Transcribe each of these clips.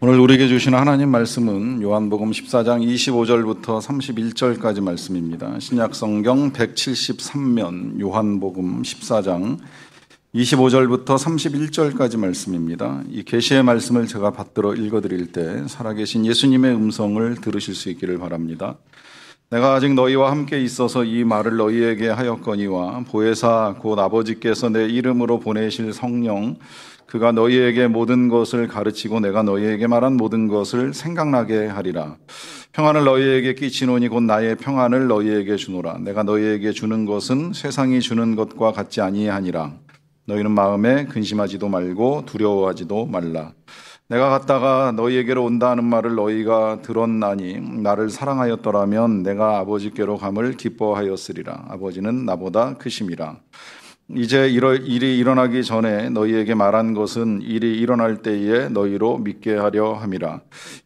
오늘 우리에게 주신 하나님 말씀은 요한복음 14장 25절부터 31절까지 말씀입니다. 신약성경 173면 요한복음 14장 25절부터 31절까지 말씀입니다. 이 계시의 말씀을 제가 받들어 읽어드릴 때 살아계신 예수님의 음성을 들으실 수 있기를 바랍니다. 내가 아직 너희와 함께 있어서 이 말을 너희에게 하였거니와 보혜사 곧 아버지께서 내 이름으로 보내실 성령 그가 너희에게 모든 것을 가르치고 내가 너희에게 말한 모든 것을 생각나게 하리라. 평안을 너희에게 끼치노니 곧 나의 평안을 너희에게 주노라. 내가 너희에게 주는 것은 세상이 주는 것과 같지 아니하니라. 너희는 마음에 근심하지도 말고 두려워하지도 말라. 내가 갔다가 너희에게로 온다 하는 말을 너희가 들었나니 나를 사랑하였더라면 내가 아버지께로 감을 기뻐하였으리라. 아버지는 나보다 크심이라. 이제 일이 일어나기 전에 너희에게 말한 것은 일이 일어날 때에 너희로 믿게 하려 함이라.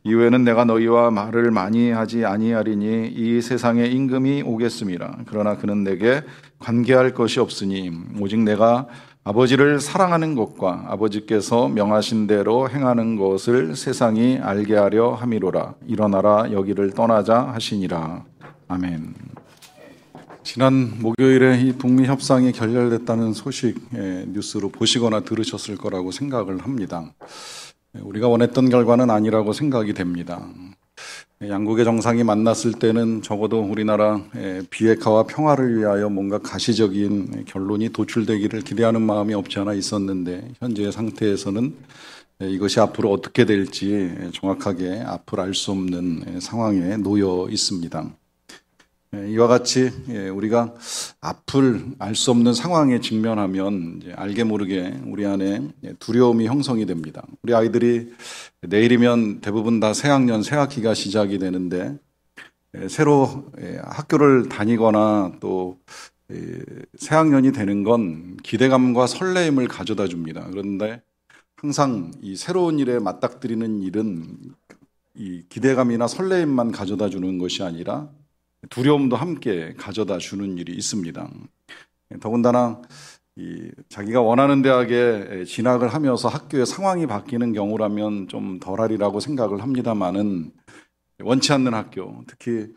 이후에는 내가 너희와 말을 많이 하지 아니하리니 이 세상에 임금이 오겠음이라. 그러나 그는 내게 관계할 것이 없으니 오직 내가 아버지를 사랑하는 것과 아버지께서 명하신 대로 행하는 것을 세상이 알게 하려 함이로라. 일어나라 여기를 떠나자 하시니라. 아멘. 지난 목요일에 이 북미 협상이 결렬됐다는 소식 뉴스로 보시거나 들으셨을 거라고 생각을 합니다. 우리가 원했던 결과는 아니라고 생각이 됩니다. 양국의 정상이 만났을 때는 적어도 우리나라 비핵화와 평화를 위하여 뭔가 가시적인 결론이 도출되기를 기대하는 마음이 없지 않아 있었는데 현재의 상태에서는 이것이 앞으로 어떻게 될지 정확하게 앞을 알 수 없는 상황에 놓여 있습니다. 이와 같이 우리가 앞을 알 수 없는 상황에 직면하면 이제 알게 모르게 우리 안에 두려움이 형성이 됩니다. 우리 아이들이 내일이면 대부분 다 새학년, 새학기가 시작이 되는데 새로 학교를 다니거나 또 새학년이 되는 건 기대감과 설레임을 가져다 줍니다. 그런데 항상 이 새로운 일에 맞닥뜨리는 일은 이 기대감이나 설레임만 가져다 주는 것이 아니라 두려움도 함께 가져다 주는 일이 있습니다. 더군다나 자기가 원하는 대학에 진학을 하면서 학교의 상황이 바뀌는 경우라면 좀 덜하리라고 생각을 합니다만은 원치 않는 학교, 특히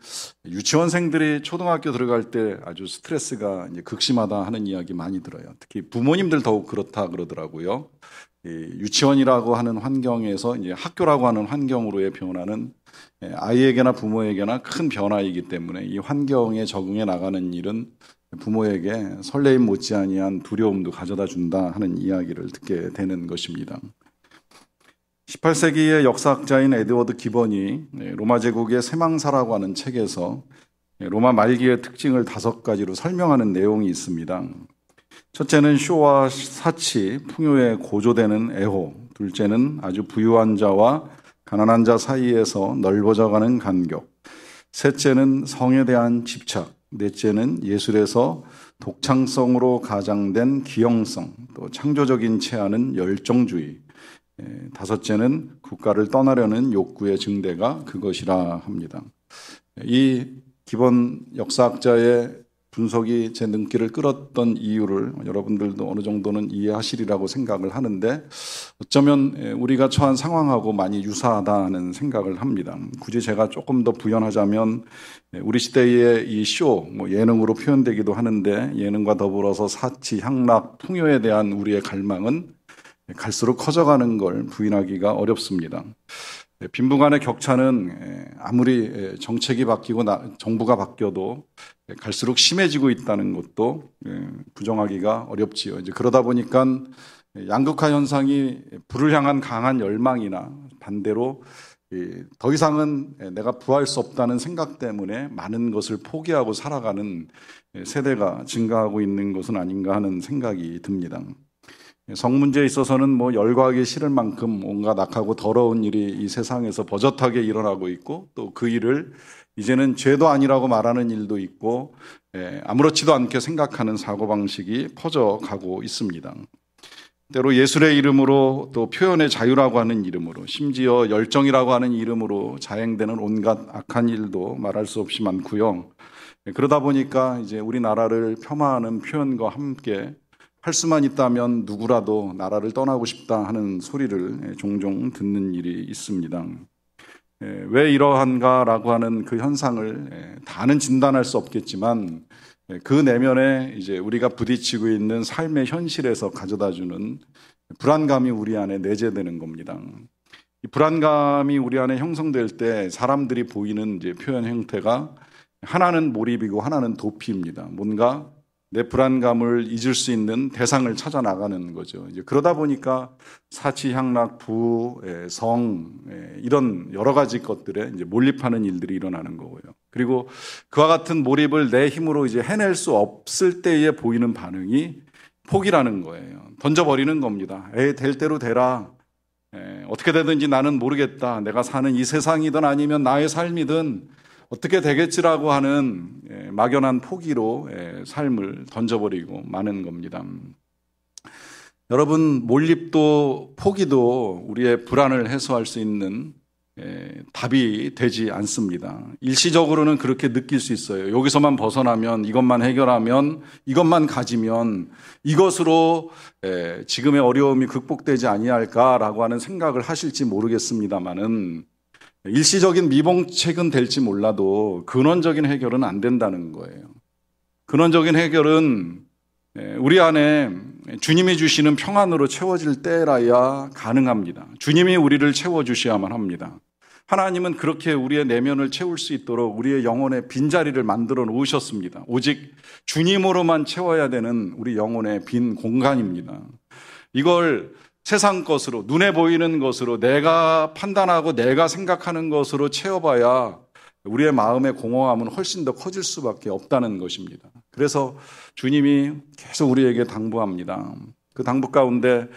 유치원생들이 초등학교 들어갈 때 아주 스트레스가 이제 극심하다 하는 이야기 많이 들어요. 특히 부모님들 더욱 그렇다 그러더라고요. 유치원이라고 하는 환경에서 이제 학교라고 하는 환경으로의 변화는 아이에게나 부모에게나 큰 변화이기 때문에 이 환경에 적응해 나가는 일은 부모에게 설레임 못지아니한 두려움도 가져다 준다 하는 이야기를 듣게 되는 것입니다. 18세기의 역사학자인 에드워드 기번이 로마 제국의 세망사라고 하는 책에서 로마 말기의 특징을 5가지로 설명하는 내용이 있습니다. 첫째는 쇼와 사치, 풍요에 고조되는 애호. 둘째는 아주 부유한 자와 가난한 자 사이에서 넓어져가는 간격. 셋째는 성에 대한 집착. 넷째는 예술에서 독창성으로 가장된 기형성, 또 창조적인 체하는 열정주의. 다섯째는 국가를 떠나려는 욕구의 증대가 그것이라 합니다. 이 기본 역사학자의 분석이 제 눈길을 끌었던 이유를 여러분들도 어느 정도는 이해하시리라고 생각을 하는데 어쩌면 우리가 처한 상황하고 많이 유사하다는 생각을 합니다. 굳이 제가 조금 더 부연하자면 우리 시대의 이 쇼, 예능으로 표현되기도 하는데 예능과 더불어서 사치, 향락, 풍요에 대한 우리의 갈망은 갈수록 커져가는 걸 부인하기가 어렵습니다. 빈부 간의 격차는 아무리 정책이 바뀌고 정부가 바뀌어도 갈수록 심해지고 있다는 것도 부정하기가 어렵지요. 이제 그러다 보니까 양극화 현상이 부를 향한 강한 열망이나 반대로 더 이상은 내가 부할 수 없다는 생각 때문에 많은 것을 포기하고 살아가는 세대가 증가하고 있는 것은 아닌가 하는 생각이 듭니다. 성 문제에 있어서는 열과하기 싫을 만큼 온갖 악하고 더러운 일이 이 세상에서 버젓하게 일어나고 있고 또 그 일을 이제는 죄도 아니라고 말하는 일도 있고 아무렇지도 않게 생각하는 사고방식이 퍼져가고 있습니다. 때로 예술의 이름으로 또 표현의 자유라고 하는 이름으로 심지어 열정이라고 하는 이름으로 자행되는 온갖 악한 일도 말할 수 없이 많고요. 그러다 보니까 이제 우리나라를 폄하하는 표현과 함께 할 수만 있다면 누구라도 나라를 떠나고 싶다 하는 소리를 종종 듣는 일이 있습니다. 왜 이러한가라고 하는 그 현상을 다는 진단할 수 없겠지만 그 내면에 이제 우리가 부딪히고 있는 삶의 현실에서 가져다주는 불안감이 우리 안에 내재되는 겁니다. 이 불안감이 우리 안에 형성될 때 사람들이 보이는 이제 표현 형태가 하나는 몰입이고 하나는 도피입니다. 뭔가 내 불안감을 잊을 수 있는 대상을 찾아 나가는 거죠. 이제 그러다 보니까 사치, 향락, 부, 성 이런 여러 가지 것들에 이제 몰입하는 일들이 일어나는 거고요. 그리고 그와 같은 몰입을 내 힘으로 이제 해낼 수 없을 때에 보이는 반응이 포기라는 거예요. 던져버리는 겁니다. 될 대로 되라. 어떻게 되든지 나는 모르겠다. 내가 사는 이 세상이든 아니면 나의 삶이든 어떻게 되겠지라고 하는 막연한 포기로 삶을 던져버리고 마는 겁니다. 여러분, 몰입도 포기도 우리의 불안을 해소할 수 있는 답이 되지 않습니다. 일시적으로는 그렇게 느낄 수 있어요. 여기서만 벗어나면, 이것만 해결하면, 이것만 가지면 이것으로 지금의 어려움이 극복되지 아니할까라고 하는 생각을 하실지 모르겠습니다만은 일시적인 미봉책은 될지 몰라도 근원적인 해결은 안 된다는 거예요. 근원적인 해결은 우리 안에 주님이 주시는 평안으로 채워질 때라야 가능합니다. 주님이 우리를 채워주셔야만 합니다. 하나님은 그렇게 우리의 내면을 채울 수 있도록 우리의 영혼의 빈자리를 만들어 놓으셨습니다. 오직 주님으로만 채워야 되는 우리 영혼의 빈 공간입니다. 이걸 세상 것으로, 눈에 보이는 것으로, 내가 판단하고 내가 생각하는 것으로 채워봐야 우리의 마음의 공허함은 훨씬 더 커질 수밖에 없다는 것입니다. 그래서 주님이 계속 우리에게 당부합니다. 그 당부 가운데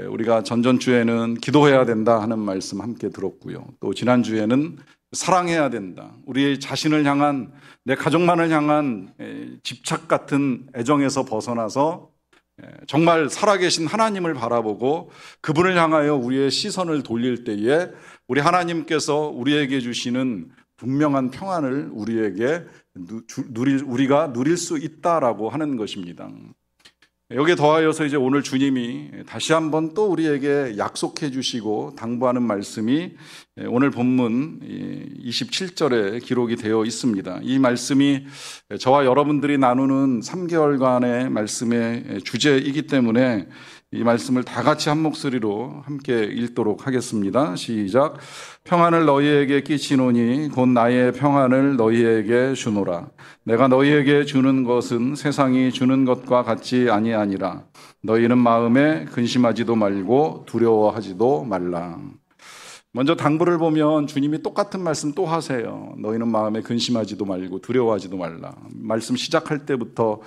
우리가 전전주에는 기도해야 된다 하는 말씀 함께 들었고요. 또 지난주에는 사랑해야 된다. 우리 자신을 향한, 내 가족만을 향한 집착 같은 애정에서 벗어나서 정말 살아계신 하나님을 바라보고 그분을 향하여 우리의 시선을 돌릴 때에 우리 하나님께서 우리에게 주시는 분명한 평안을 우리가 누릴 수 있다라고 하는 것입니다. 여기에 더하여서 이제 오늘 주님이 다시 한번 또 우리에게 약속해 주시고 당부하는 말씀이 오늘 본문 27절에 기록이 되어 있습니다. 이 말씀이 저와 여러분들이 나누는 3개월간의 말씀의 주제이기 때문에 이 말씀을 다 같이 한 목소리로 함께 읽도록 하겠습니다. 시작. 평안을 너희에게 끼치노니 곧 나의 평안을 너희에게 주노라. 내가 너희에게 주는 것은 세상이 주는 것과 같지 아니하니라. 너희는 마음에 근심하지도 말고 두려워하지도 말라. 먼저 당부를 보면 주님이 똑같은 말씀 또 하세요. 너희는 마음에 근심하지도 말고 두려워하지도 말라. 말씀 시작할 때부터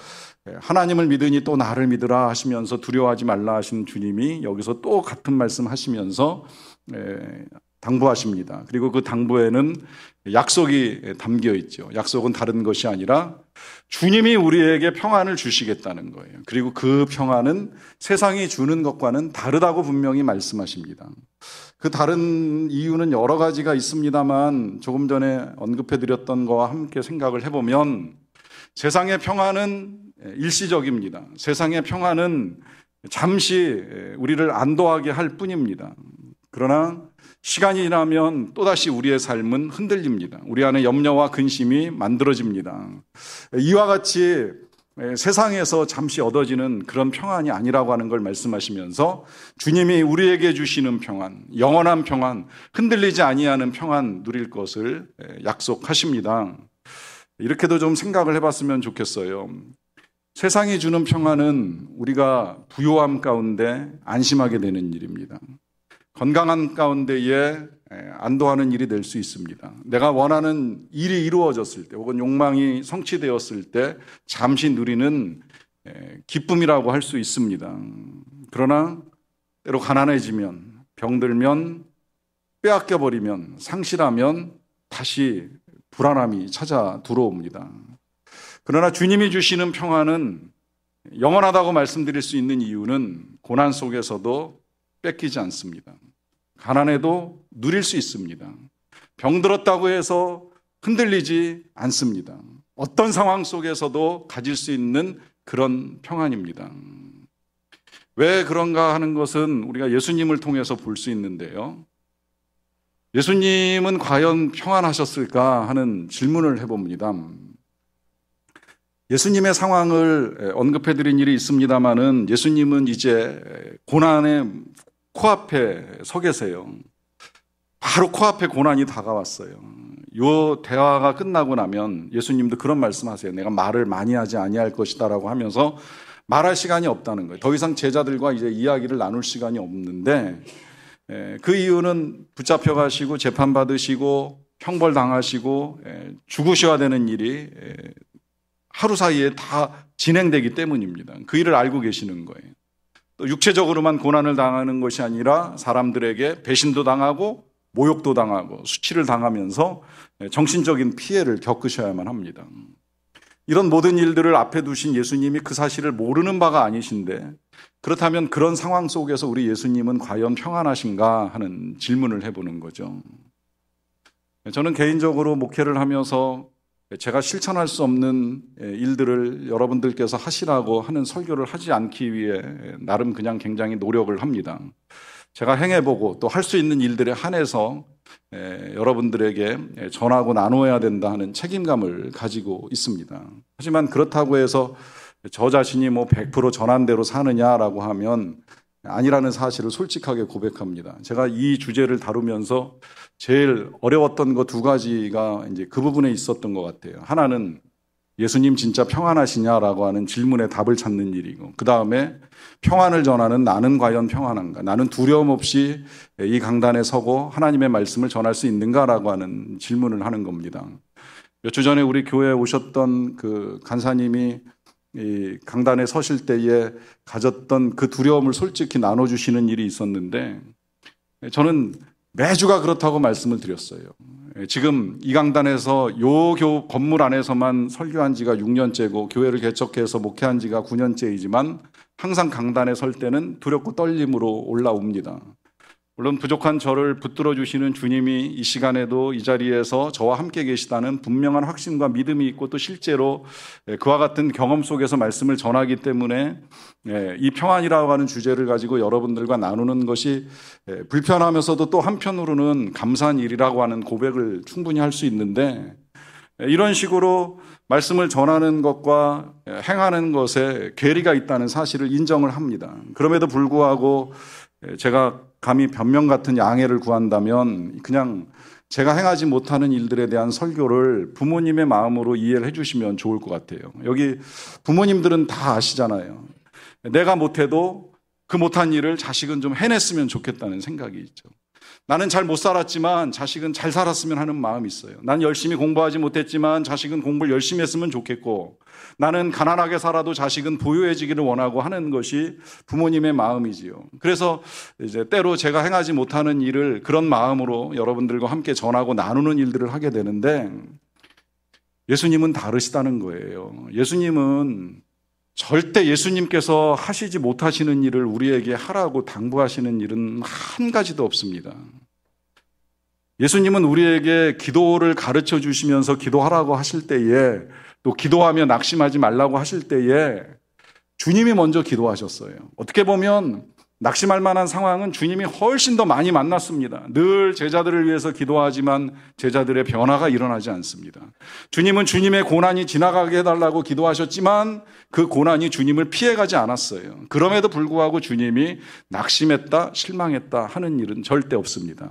하나님을 믿으니 또 나를 믿으라 하시면서 두려워하지 말라 하시는 주님이 여기서 또 같은 말씀 하시면서 당부하십니다. 그리고 그 당부에는 약속이 담겨 있죠. 약속은 다른 것이 아니라 주님이 우리에게 평안을 주시겠다는 거예요. 그리고 그 평안은 세상이 주는 것과는 다르다고 분명히 말씀하십니다. 그 다른 이유는 여러 가지가 있습니다만 조금 전에 언급해드렸던 거와 함께 생각을 해보면 세상의 평안은 일시적입니다. 세상의 평안은 잠시 우리를 안도하게 할 뿐입니다. 그러나 시간이 지나면 또다시 우리의 삶은 흔들립니다. 우리 안에 염려와 근심이 만들어집니다. 이와 같이 세상에서 잠시 얻어지는 그런 평안이 아니라고 하는 걸 말씀하시면서 주님이 우리에게 주시는 평안, 영원한 평안, 흔들리지 아니하는 평안 누릴 것을 약속하십니다. 이렇게도 좀 생각을 해봤으면 좋겠어요. 세상이 주는 평안은 우리가 부요함 가운데 안심하게 되는 일입니다. 건강한 가운데에 안도하는 일이 될 수 있습니다. 내가 원하는 일이 이루어졌을 때 혹은 욕망이 성취되었을 때 잠시 누리는 기쁨이라고 할 수 있습니다. 그러나 때로 가난해지면, 병들면, 빼앗겨버리면, 상실하면 다시 불안함이 찾아 들어옵니다. 그러나 주님이 주시는 평안은 영원하다고 말씀드릴 수 있는 이유는 고난 속에서도 뺏기지 않습니다. 가난해도 누릴 수 있습니다. 병들었다고 해서 흔들리지 않습니다. 어떤 상황 속에서도 가질 수 있는 그런 평안입니다. 왜 그런가 하는 것은 우리가 예수님을 통해서 볼 수 있는데요. 예수님은 과연 평안하셨을까 하는 질문을 해봅니다. 예수님의 상황을 언급해 드린 일이 있습니다마는 예수님은 이제 고난의 코앞에 서 계세요. 바로 코앞에 고난이 다가왔어요. 이 대화가 끝나고 나면 예수님도 그런 말씀하세요. 내가 말을 많이 하지 아니할 것이다라고 하면서 말할 시간이 없다는 거예요. 더 이상 제자들과 이제 이야기를 나눌 시간이 없는데, 그 이유는 붙잡혀 가시고 재판받으시고 형벌 당하시고 죽으셔야 되는 일이 하루 사이에 다 진행되기 때문입니다. 그 일을 알고 계시는 거예요. 또 육체적으로만 고난을 당하는 것이 아니라 사람들에게 배신도 당하고 모욕도 당하고 수치를 당하면서 정신적인 피해를 겪으셔야만 합니다. 이런 모든 일들을 앞에 두신 예수님이 그 사실을 모르는 바가 아니신데, 그렇다면 그런 상황 속에서 우리 예수님은 과연 평안하신가 하는 질문을 해보는 거죠. 저는 개인적으로 목회를 하면서 제가 실천할 수 없는 일들을 여러분들께서 하시라고 하는 설교를 하지 않기 위해 나름 그냥 굉장히 노력을 합니다. 제가 행해보고 또 할 수 있는 일들에 한해서 여러분들에게 전하고 나누어야 된다 하는 책임감을 가지고 있습니다. 하지만 그렇다고 해서 저 자신이 100% 전한 대로 사느냐라고 하면 아니라는 사실을 솔직하게 고백합니다. 제가 이 주제를 다루면서 제일 어려웠던 거 두 가지가 이제 그 부분에 있었던 것 같아요. 하나는 예수님 진짜 평안하시냐라고 하는 질문에 답을 찾는 일이고, 그 다음에 평안을 전하는 나는 과연 평안한가? 나는 두려움 없이 이 강단에 서고 하나님의 말씀을 전할 수 있는가라고 하는 질문을 하는 겁니다. 몇 주 전에 우리 교회에 오셨던 그 간사님이 이 강단에 서실 때에 가졌던 그 두려움을 솔직히 나눠주시는 일이 있었는데, 저는 매주가 그렇다고 말씀을 드렸어요. 지금 이 강단에서 요 건물 안에서만 설교한 지가 6년째고 교회를 개척해서 목회한 지가 9년째이지만 항상 강단에 설 때는 두렵고 떨림으로 올라옵니다. 물론 부족한 저를 붙들어 주시는 주님이 이 시간에도 이 자리에서 저와 함께 계시다는 분명한 확신과 믿음이 있고, 또 실제로 그와 같은 경험 속에서 말씀을 전하기 때문에 이 평안이라고 하는 주제를 가지고 여러분들과 나누는 것이 불편하면서도 또 한편으로는 감사한 일이라고 하는 고백을 충분히 할 수 있는데, 이런 식으로 말씀을 전하는 것과 행하는 것에 괴리가 있다는 사실을 인정을 합니다. 그럼에도 불구하고 제가 감히 변명 같은 양해를 구한다면 그냥 제가 행하지 못하는 일들에 대한 설교를 부모님의 마음으로 이해를 해주시면 좋을 것 같아요. 여기 부모님들은 다 아시잖아요. 내가 못해도 그 못한 일을 자식은 좀 해냈으면 좋겠다는 생각이 있죠. 나는 잘 못 살았지만 자식은 잘 살았으면 하는 마음이 있어요. 난 열심히 공부하지 못했지만 자식은 공부를 열심히 했으면 좋겠고, 나는 가난하게 살아도 자식은 부유해지기를 원하고 하는 것이 부모님의 마음이지요. 그래서 이제 때로 제가 행하지 못하는 일을 그런 마음으로 여러분들과 함께 전하고 나누는 일들을 하게 되는데, 예수님은 다르시다는 거예요. 예수님은 절대 예수님께서 하시지 못하시는 일을 우리에게 하라고 당부하시는 일은 한 가지도 없습니다. 예수님은 우리에게 기도를 가르쳐 주시면서 기도하라고 하실 때에, 또 기도하며 낙심하지 말라고 하실 때에 주님이 먼저 기도하셨어요. 어떻게 보면 낙심할 만한 상황은 주님이 훨씬 더 많이 만났습니다. 늘 제자들을 위해서 기도하지만 제자들의 변화가 일어나지 않습니다. 주님은 주님의 고난이 지나가게 해달라고 기도하셨지만 그 고난이 주님을 피해가지 않았어요. 그럼에도 불구하고 주님이 낙심했다, 실망했다 하는 일은 절대 없습니다.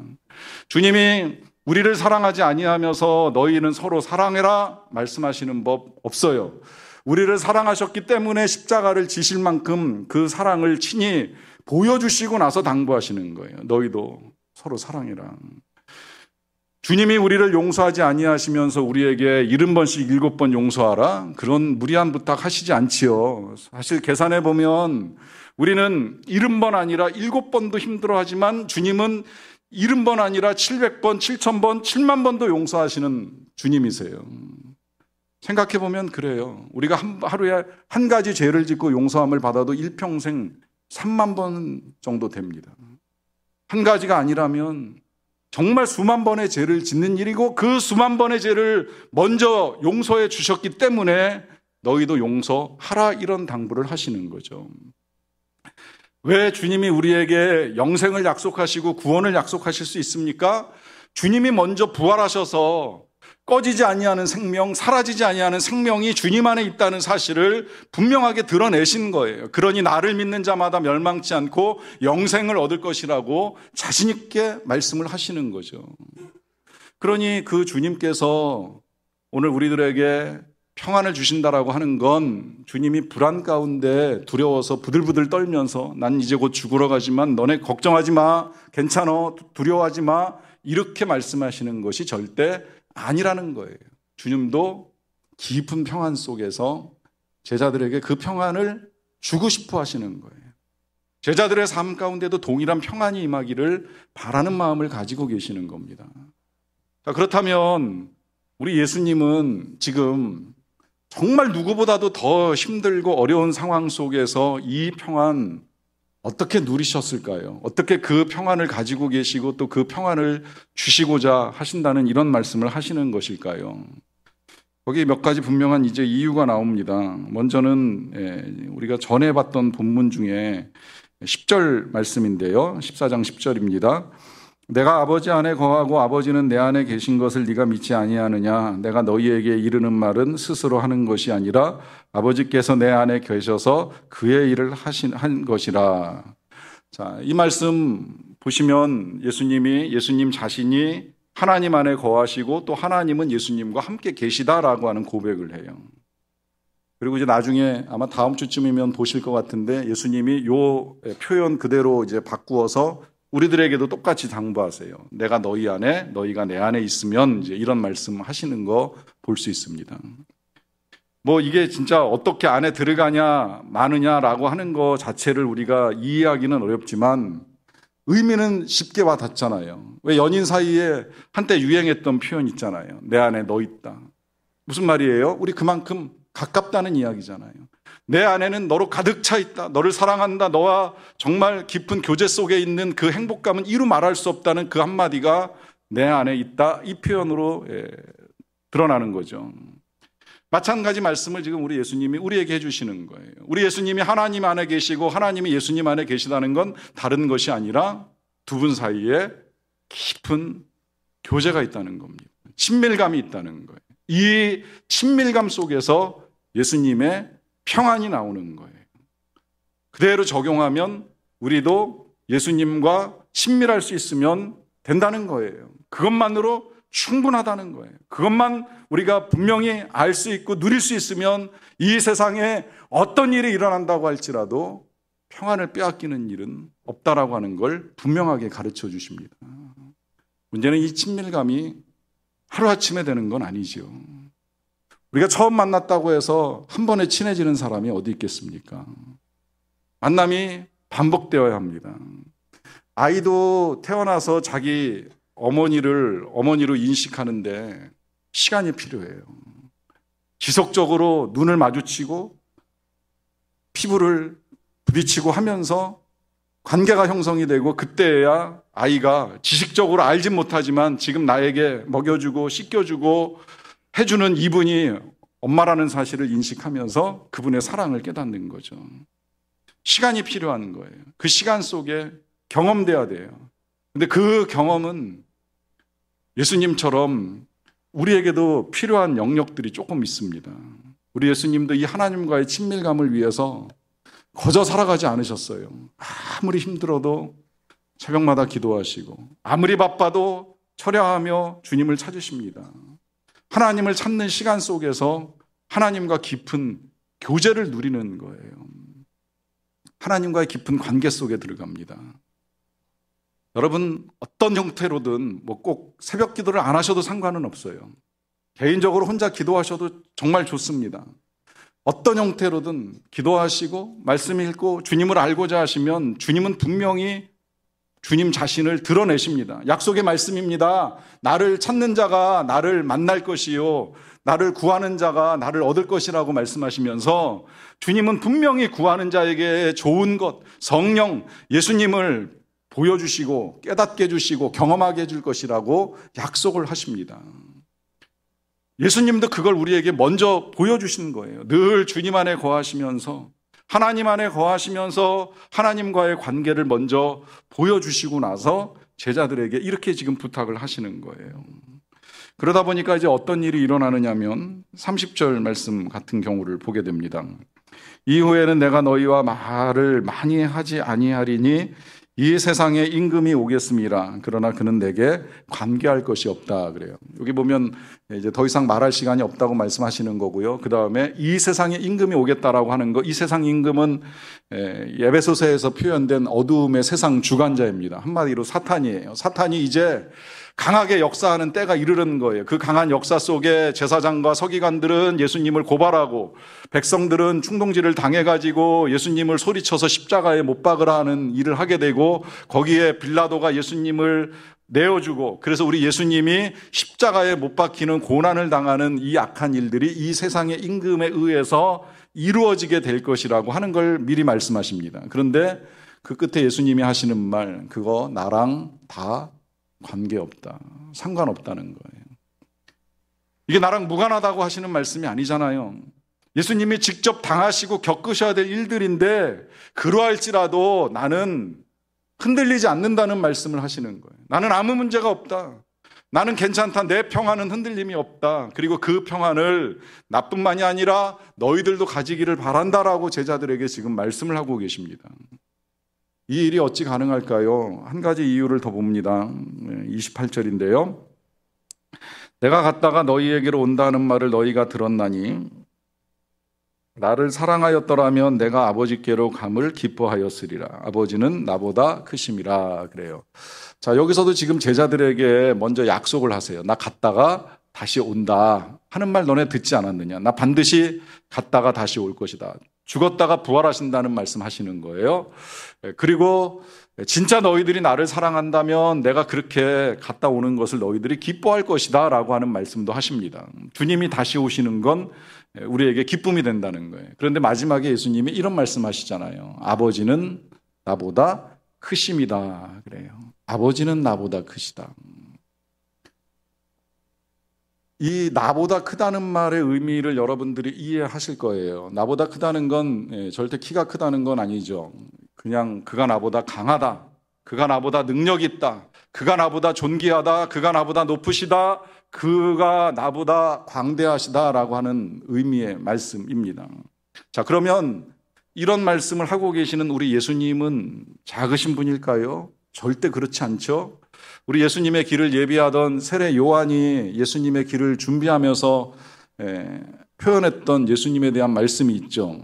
주님이 우리를 사랑하지 아니하면서 너희는 서로 사랑해라 말씀하시는 법 없어요. 우리를 사랑하셨기 때문에 십자가를 지실 만큼 그 사랑을 친히 보여주시고 나서 당부하시는 거예요. 너희도 서로 사랑해라. 주님이 우리를 용서하지 아니하시면서 우리에게 70번씩 7번 용서하라, 그런 무리한 부탁 하시지 않지요. 사실 계산해 보면 우리는 70번 아니라 7번도 힘들어하지만 주님은 70번 아니라 700번, 7000번, 7만 번도 용서하시는 주님이세요. 생각해 보면 그래요. 우리가 하루에 한 가지 죄를 짓고 용서함을 받아도 일평생 3만 번 정도 됩니다. 한 가지가 아니라면 정말 수만 번의 죄를 짓는 일이고, 그 수만 번의 죄를 먼저 용서해 주셨기 때문에 너희도 용서하라, 이런 당부를 하시는 거죠. 왜 주님이 우리에게 영생을 약속하시고 구원을 약속하실 수 있습니까? 주님이 먼저 부활하셔서 꺼지지 아니하는 생명, 사라지지 아니하는 생명이 주님 안에 있다는 사실을 분명하게 드러내신 거예요. 그러니 나를 믿는 자마다 멸망치 않고 영생을 얻을 것이라고 자신 있게 말씀을 하시는 거죠. 그러니 그 주님께서 오늘 우리들에게 평안을 주신다라고 하는 건 주님이 불안 가운데 두려워서 부들부들 떨면서 난 이제 곧 죽으러 가지만 너네 걱정하지 마, 괜찮아, 두려워하지 마, 이렇게 말씀하시는 것이 절대 아니라는 거예요. 주님도 깊은 평안 속에서 제자들에게 그 평안을 주고 싶어 하시는 거예요. 제자들의 삶 가운데도 동일한 평안이 임하기를 바라는 마음을 가지고 계시는 겁니다. 자, 그렇다면 우리 예수님은 지금 정말 누구보다도 더 힘들고 어려운 상황 속에서 이 평안 어떻게 누리셨을까요? 어떻게 그 평안을 가지고 계시고 또 그 평안을 주시고자 하신다는 이런 말씀을 하시는 것일까요? 거기 몇 가지 분명한 이제 이유가 나옵니다. 먼저는 우리가 전에 봤던 본문 중에 10절 말씀인데요. 14장 10절입니다. 내가 아버지 안에 거하고 아버지는 내 안에 계신 것을 네가 믿지 아니하느냐? 내가 너희에게 이르는 말은 스스로 하는 것이 아니라 아버지께서 내 안에 계셔서 그의 일을 한 것이라. 자, 이 말씀 보시면 예수님 자신이 하나님 안에 거하시고 또 하나님은 예수님과 함께 계시다라고 하는 고백을 해요. 그리고 이제 나중에 아마 다음 주쯤이면 보실 것 같은데 예수님이 요 표현 그대로 이제 바꾸어서 우리들에게도 똑같이 당부하세요. 내가 너희 안에, 너희가 내 안에 있으면 이제 이런 말씀 하시는 거 볼 수 있습니다. 뭐 이게 진짜 어떻게 안에 들어가냐, 마느냐라고 하는 거 자체를 우리가 이해하기는 어렵지만 의미는 쉽게 와닿잖아요. 왜 연인 사이에 한때 유행했던 표현 있잖아요. 내 안에 너 있다. 무슨 말이에요? 우리 그만큼 가깝다는 이야기잖아요. 내 안에는 너로 가득 차 있다. 너를 사랑한다. 너와 정말 깊은 교제 속에 있는 그 행복감은 이루 말할 수 없다는 그 한마디가 내 안에 있다. 이 표현으로 드러나는 거죠. 마찬가지 말씀을 지금 우리 예수님이 우리에게 해주시는 거예요. 우리 예수님이 하나님 안에 계시고 하나님이 예수님 안에 계시다는 건 다른 것이 아니라 두 분 사이에 깊은 교제가 있다는 겁니다. 친밀감이 있다는 거예요. 이 친밀감 속에서 예수님의 평안이 나오는 거예요. 그대로 적용하면 우리도 예수님과 친밀할 수 있으면 된다는 거예요. 그것만으로 충분하다는 거예요. 그것만 우리가 분명히 알 수 있고 누릴 수 있으면 이 세상에 어떤 일이 일어난다고 할지라도 평안을 빼앗기는 일은 없다라고 하는 걸 분명하게 가르쳐 주십니다. 문제는 이 친밀감이 하루아침에 되는 건 아니죠. 우리가 처음 만났다고 해서 한 번에 친해지는 사람이 어디 있겠습니까? 만남이 반복되어야 합니다. 아이도 태어나서 자기 어머니로 인식하는데 시간이 필요해요. 지속적으로 눈을 마주치고 피부를 부딪히고 하면서 관계가 형성이 되고 그때야 아이가 지식적으로 알진 못하지만 지금 나에게 먹여주고 씻겨주고 해주는 이분이 엄마라는 사실을 인식하면서 그분의 사랑을 깨닫는 거죠. 시간이 필요한 거예요. 그 시간 속에 경험돼야 돼요. 근데 그 경험은 예수님처럼 우리에게도 필요한 영역들이 조금 있습니다. 우리 예수님도 이 하나님과의 친밀감을 위해서 거저 살아가지 않으셨어요. 아무리 힘들어도 새벽마다 기도하시고 아무리 바빠도 철야하며 주님을 찾으십니다. 하나님을 찾는 시간 속에서 하나님과 깊은 교제를 누리는 거예요. 하나님과의 깊은 관계 속에 들어갑니다. 여러분 어떤 형태로든 뭐 꼭 새벽 기도를 안 하셔도 상관은 없어요. 개인적으로 혼자 기도하셔도 정말 좋습니다. 어떤 형태로든 기도하시고 말씀 읽고 주님을 알고자 하시면 주님은 분명히 주님 자신을 드러내십니다. 약속의 말씀입니다. 나를 찾는 자가 나를 만날 것이요 나를 구하는 자가 나를 얻을 것이라고 말씀하시면서 주님은 분명히 구하는 자에게 좋은 것, 성령, 예수님을 보여주시고 깨닫게 해주시고 경험하게 해줄 것이라고 약속을 하십니다. 예수님도 그걸 우리에게 먼저 보여주신 거예요. 늘 주님 안에 거하시면서 하나님 안에 거하시면서 하나님과의 관계를 먼저 보여주시고 나서 제자들에게 이렇게 지금 부탁을 하시는 거예요. 그러다 보니까 이제 어떤 일이 일어나느냐면 30절 말씀 같은 경우를 보게 됩니다. 이후에는 내가 너희와 말을 많이 하지 아니하리니 이 세상에 임금이 오겠습니다. 그러나 그는 내게 관계할 것이 없다 그래요. 여기 보면 이제 더 이상 말할 시간이 없다고 말씀하시는 거고요. 그 다음에 이 세상에 임금이 오겠다라고 하는 거, 이 세상 임금은 에베소서에서 표현된 어두움의 세상 주관자입니다. 한마디로 사탄이에요. 사탄이 이제 강하게 역사하는 때가 이르는 거예요. 그 강한 역사 속에 제사장과 서기관들은 예수님을 고발하고 백성들은 충동질을 당해가지고 예수님을 소리쳐서 십자가에 못 박으라 하는 일을 하게 되고 거기에 빌라도가 예수님을 내어주고 그래서 우리 예수님이 십자가에 못 박히는 고난을 당하는 이 악한 일들이 이 세상의 임금에 의해서 이루어지게 될 것이라고 하는 걸 미리 말씀하십니다. 그런데 그 끝에 예수님이 하시는 말, 그거 나랑 다 관계없다. 상관없다는 거예요. 이게 나랑 무관하다고 하시는 말씀이 아니잖아요. 예수님이 직접 당하시고 겪으셔야 될 일들인데 그러할지라도 나는 흔들리지 않는다는 말씀을 하시는 거예요. 나는 아무 문제가 없다. 나는 괜찮다. 내 평안은 흔들림이 없다. 그리고 그 평안을 나뿐만이 아니라 너희들도 가지기를 바란다라고 제자들에게 지금 말씀을 하고 계십니다. 이 일이 어찌 가능할까요? 한 가지 이유를 더 봅니다. 28절인데요. 내가 갔다가 너희에게로 온다는 말을 너희가 들었나니 나를 사랑하였더라면 내가 아버지께로 감을 기뻐하였으리라. 아버지는 나보다 크심이라 그래요. 자, 여기서도 지금 제자들에게 먼저 약속을 하세요. 나 갔다가 다시 온다 하는 말 너네 듣지 않았느냐? 나 반드시 갔다가 다시 올 것이다. 죽었다가 부활하신다는 말씀 하시는 거예요. 그리고 진짜 너희들이 나를 사랑한다면 내가 그렇게 갔다 오는 것을 너희들이 기뻐할 것이다 라고 하는 말씀도 하십니다. 주님이 다시 오시는 건 우리에게 기쁨이 된다는 거예요. 그런데 마지막에 예수님이 이런 말씀 하시잖아요. 아버지는 나보다 크심이다 그래요. 아버지는 나보다 크시다. 이 나보다 크다는 말의 의미를 여러분들이 이해하실 거예요. 나보다 크다는 건 절대 키가 크다는 건 아니죠. 그냥 그가 나보다 강하다. 그가 나보다 능력 있다. 그가 나보다 존귀하다. 그가 나보다 높으시다. 그가 나보다 광대하시다라고 하는 의미의 말씀입니다. 자, 그러면 이런 말씀을 하고 계시는 우리 예수님은 작으신 분일까요? 절대 그렇지 않죠. 우리 예수님의 길을 예비하던 세례 요한이 예수님의 길을 준비하면서 표현했던 예수님에 대한 말씀이 있죠.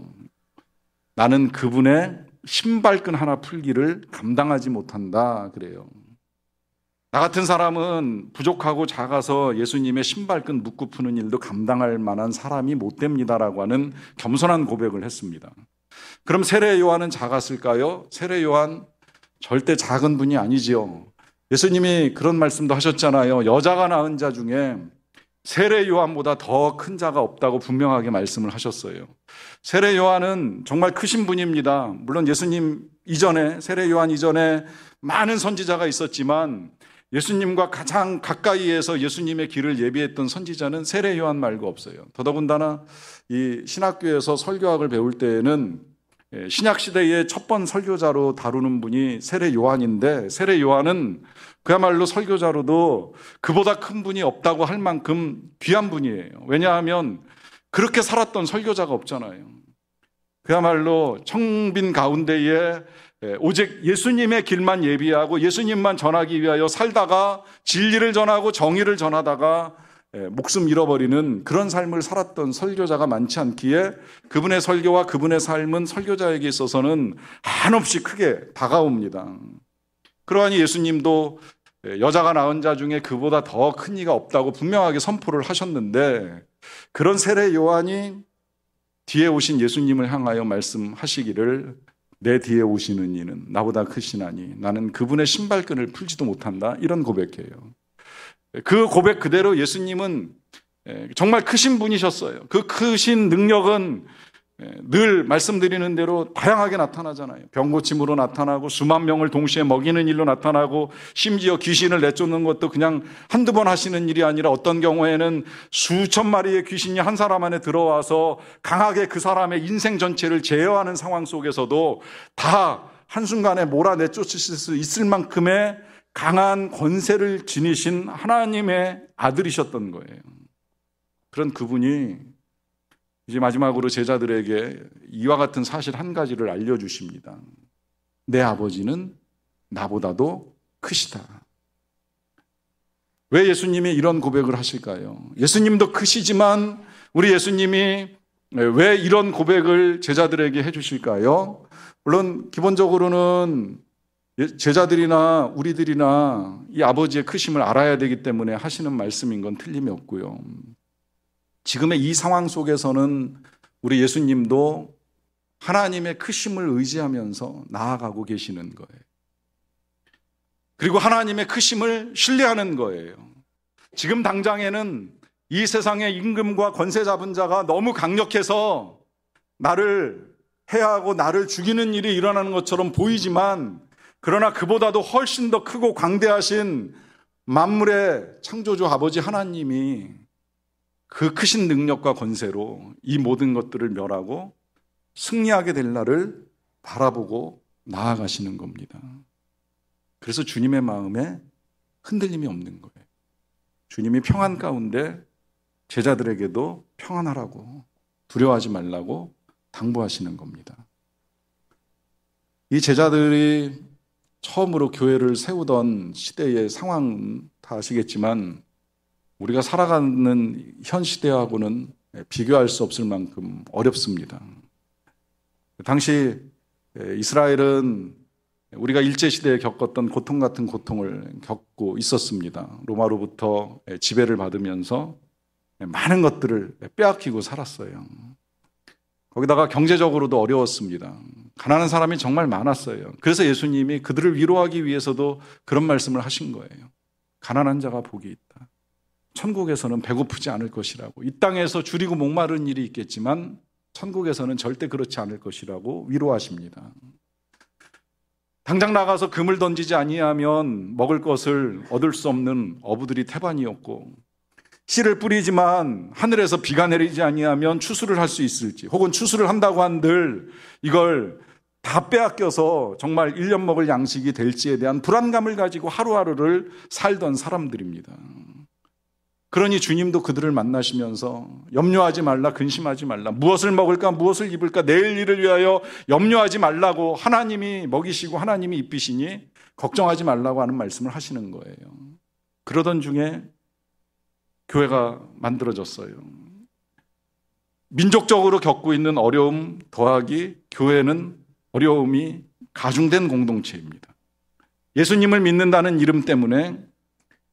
나는 그분의 신발끈 하나 풀기를 감당하지 못한다 그래요. 나 같은 사람은 부족하고 작아서 예수님의 신발끈 묶고 푸는 일도 감당할 만한 사람이 못 됩니다라고 하는 겸손한 고백을 했습니다. 그럼 세례 요한은 작았을까요? 세례 요한 절대 작은 분이 아니지요. 예수님이 그런 말씀도 하셨잖아요. 여자가 낳은 자 중에 세례 요한보다 더 큰 자가 없다고 분명하게 말씀을 하셨어요. 세례 요한은 정말 크신 분입니다. 물론 예수님 이전에, 세례 요한 이전에 많은 선지자가 있었지만 예수님과 가장 가까이에서 예수님의 길을 예비했던 선지자는 세례 요한 말고 없어요. 더더군다나 이 신학교에서 설교학을 배울 때에는 신약 시대의 첫 번 설교자로 다루는 분이 세례 요한인데 세례 요한은 그야말로 설교자로도 그보다 큰 분이 없다고 할 만큼 귀한 분이에요. 왜냐하면 그렇게 살았던 설교자가 없잖아요. 그야말로 청빈 가운데에 오직 예수님의 길만 예비하고 예수님만 전하기 위하여 살다가 진리를 전하고 정의를 전하다가 목숨 잃어버리는 그런 삶을 살았던 설교자가 많지 않기에 그분의 설교와 그분의 삶은 설교자에게 있어서는 한없이 크게 다가옵니다. 그러하니 예수님도 여자가 낳은 자 중에 그보다 더 큰 이가 없다고 분명하게 선포를 하셨는데 그런 세례 요한이 뒤에 오신 예수님을 향하여 말씀하시기를 내 뒤에 오시는 이는 나보다 크시나니 나는 그분의 신발끈을 풀지도 못한다 이런 고백해요. 그 고백 그대로 예수님은 정말 크신 분이셨어요. 그 크신 능력은 늘 말씀드리는 대로 다양하게 나타나잖아요. 병 고침으로 나타나고 수만 명을 동시에 먹이는 일로 나타나고 심지어 귀신을 내쫓는 것도 그냥 한두 번 하시는 일이 아니라 어떤 경우에는 수천 마리의 귀신이 한 사람 안에 들어와서 강하게 그 사람의 인생 전체를 제어하는 상황 속에서도 다 한순간에 몰아내쫓으실 수 있을 만큼의 강한 권세를 지니신 하나님의 아들이셨던 거예요. 그런 그분이 이제 마지막으로 제자들에게 이와 같은 사실 한 가지를 알려주십니다. 내 아버지는 나보다도 크시다. 왜 예수님이 이런 고백을 하실까요? 예수님도 크시지만 우리 예수님이 왜 이런 고백을 제자들에게 해주실까요? 물론 기본적으로는 제자들이나 우리들이나 이 아버지의 크심을 알아야 되기 때문에 하시는 말씀인 건 틀림이 없고요. 지금의 이 상황 속에서는 우리 예수님도 하나님의 크심을 의지하면서 나아가고 계시는 거예요. 그리고 하나님의 크심을 신뢰하는 거예요. 지금 당장에는 이 세상의 임금과 권세 잡은 자가 너무 강력해서 나를 해하고 나를 죽이는 일이 일어나는 것처럼 보이지만, 그러나 그보다도 훨씬 더 크고 광대하신 만물의 창조주 아버지 하나님이 그 크신 능력과 권세로 이 모든 것들을 멸하고 승리하게 될 날을 바라보고 나아가시는 겁니다. 그래서 주님의 마음에 흔들림이 없는 거예요. 주님이 평안 가운데 제자들에게도 평안하라고, 두려워하지 말라고 당부하시는 겁니다. 이 제자들이 처음으로 교회를 세우던 시대의 상황 다 아시겠지만 우리가 살아가는 현 시대하고는 비교할 수 없을 만큼 어렵습니다. 당시 이스라엘은 우리가 일제시대에 겪었던 고통 같은 고통을 겪고 있었습니다. 로마로부터 지배를 받으면서 많은 것들을 빼앗기고 살았어요. 거기다가 경제적으로도 어려웠습니다. 가난한 사람이 정말 많았어요. 그래서 예수님이 그들을 위로하기 위해서도 그런 말씀을 하신 거예요. 가난한 자가 복이 있다. 천국에서는 배고프지 않을 것이라고. 이 땅에서 줄이고 목마른 일이 있겠지만 천국에서는 절대 그렇지 않을 것이라고 위로하십니다. 당장 나가서 금을 던지지 아니하면 먹을 것을 얻을 수 없는 어부들이 태반이었고, 씨를 뿌리지만 하늘에서 비가 내리지 아니하면 추수를 할 수 있을지, 혹은 추수를 한다고 한들 이걸 다 빼앗겨서 정말 1년 먹을 양식이 될지에 대한 불안감을 가지고 하루하루를 살던 사람들입니다. 그러니 주님도 그들을 만나시면서 염려하지 말라, 근심하지 말라, 무엇을 먹을까, 무엇을 입을까, 내일 일을 위하여 염려하지 말라고, 하나님이 먹이시고 하나님이 입히시니 걱정하지 말라고 하는 말씀을 하시는 거예요. 그러던 중에 교회가 만들어졌어요. 민족적으로 겪고 있는 어려움 더하기 교회는 어려움이 가중된 공동체입니다. 예수님을 믿는다는 이름 때문에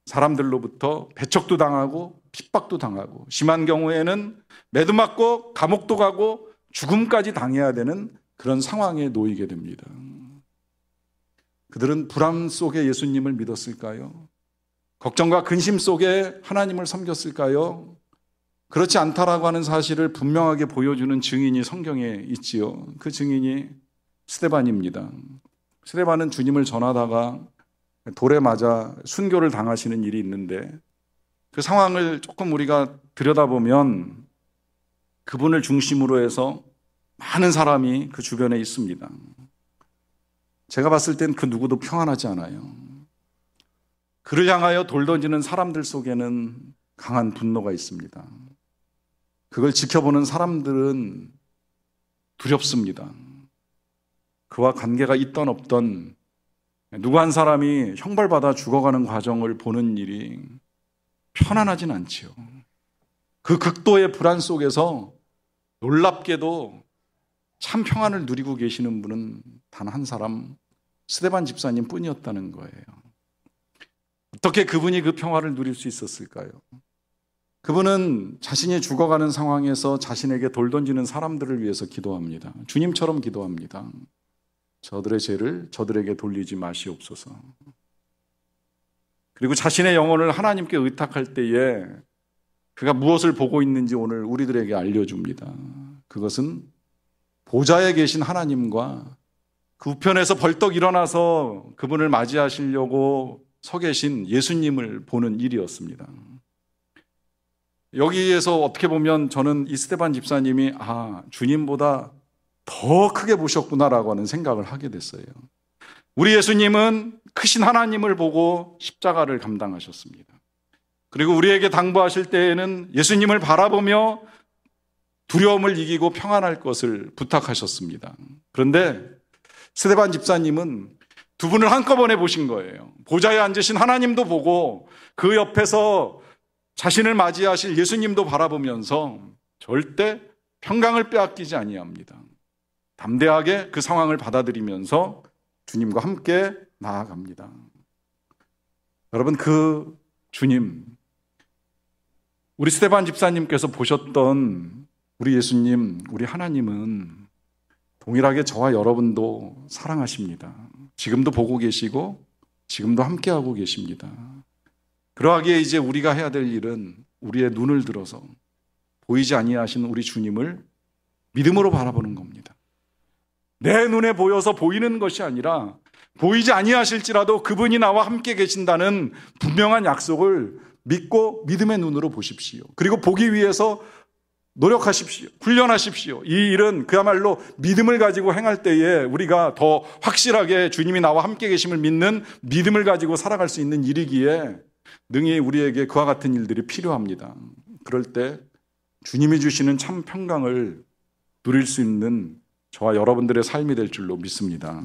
사람들로부터 배척도 당하고 핍박도 당하고, 심한 경우에는 매도맞고 감옥도 가고 죽음까지 당해야 되는 그런 상황에 놓이게 됩니다. 그들은 불안 속에 예수님을 믿었을까요? 걱정과 근심 속에 하나님을 섬겼을까요? 그렇지 않다라고 하는 사실을 분명하게 보여주는 증인이 성경에 있지요. 그 증인이 스데반입니다. 스데반은 주님을 전하다가 돌에 맞아 순교를 당하시는 일이 있는데, 그 상황을 조금 우리가 들여다보면 그분을 중심으로 해서 많은 사람이 그 주변에 있습니다. 제가 봤을 땐 그 누구도 평안하지 않아요. 그를 향하여 돌 던지는 사람들 속에는 강한 분노가 있습니다. 그걸 지켜보는 사람들은 두렵습니다. 그와 관계가 있던 없던 누구 한 사람이 형벌받아 죽어가는 과정을 보는 일이 편안하진 않지요. 그 극도의 불안 속에서 놀랍게도 참 평안을 누리고 계시는 분은 단 한 사람, 스데반 집사님 뿐이었다는 거예요. 어떻게 그분이 그 평화를 누릴 수 있었을까요? 그분은 자신이 죽어가는 상황에서 자신에게 돌 던지는 사람들을 위해서 기도합니다. 주님처럼 기도합니다. 저들의 죄를 저들에게 돌리지 마시옵소서. 그리고 자신의 영혼을 하나님께 의탁할 때에 그가 무엇을 보고 있는지 오늘 우리들에게 알려줍니다. 그것은 보좌에 계신 하나님과 그 우편에서 벌떡 일어나서 그분을 맞이하시려고 서 계신 예수님을 보는 일이었습니다. 여기에서 어떻게 보면 저는 이 스데반 집사님이 주님보다 더 크게 보셨구나라고 하는 생각을 하게 됐어요. 우리 예수님은 크신 하나님을 보고 십자가를 감당하셨습니다. 그리고 우리에게 당부하실 때에는 예수님을 바라보며 두려움을 이기고 평안할 것을 부탁하셨습니다. 그런데 스데반 집사님은 두 분을 한꺼번에 보신 거예요. 보좌에 앉으신 하나님도 보고 그 옆에서 자신을 맞이하실 예수님도 바라보면서 절대 평강을 빼앗기지 아니합니다. 담대하게 그 상황을 받아들이면서 주님과 함께 나아갑니다. 여러분, 그 주님, 우리 스데반 집사님께서 보셨던 우리 예수님, 우리 하나님은 동일하게 저와 여러분도 사랑하십니다. 지금도 보고 계시고 지금도 함께하고 계십니다. 그러하기에 이제 우리가 해야 될 일은 우리의 눈을 들어서 보이지 아니하신 우리 주님을 믿음으로 바라보는 겁니다. 내 눈에 보여서 보이는 것이 아니라 보이지 아니하실지라도 그분이 나와 함께 계신다는 분명한 약속을 믿고 믿음의 눈으로 보십시오. 그리고 보기 위해서 노력하십시오. 훈련하십시오. 이 일은 그야말로 믿음을 가지고 행할 때에 우리가 더 확실하게 주님이 나와 함께 계심을 믿는 믿음을 가지고 살아갈 수 있는 일이기에 능히 우리에게 그와 같은 일들이 필요합니다. 그럴 때 주님이 주시는 참 평강을 누릴 수 있는 저와 여러분들의 삶이 될 줄로 믿습니다.